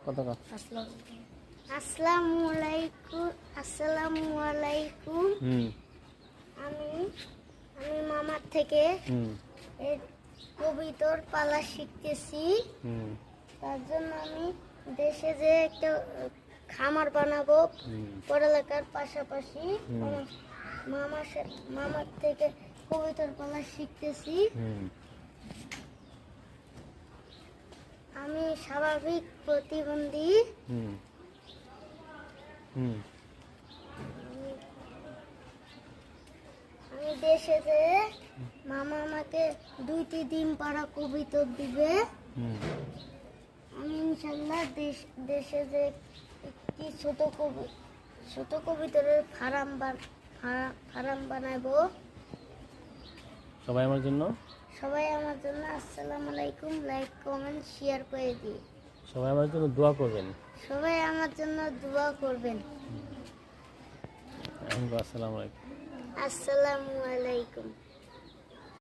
কত কত আসসালামু আলাইকুম। আসসালামু আলাইকুম। আমি মামার থেকে এই কবিতার পালা শিখতেছি। তার জন্য আমি দেশে যে একটা খামার বানাবো পড়ালেখার পাশাপাশি। মামার থেকে কবিতার পালা শিখতেছি। আমি স্বাভাবিক প্রতিবন্ধী। আমি দেশে যে মামা আমাকে 2টি ডিম পাড়া কবিতা দিবে। আমি ইনশাল্লাহ দেশে যে একটি ছোট কবিতার ফার্ম বানাবো। সবাই আমার জন্য আসসালামু আলাইকুম। লাইক কমেন্ট শেয়ার করে দিই। সবাই আমার জন্য দোয়া করবেন। সবাই আমার জন্য দোয়া করবেন। আসসালামু আলাইকুম। আসসালামু আলাইকুম।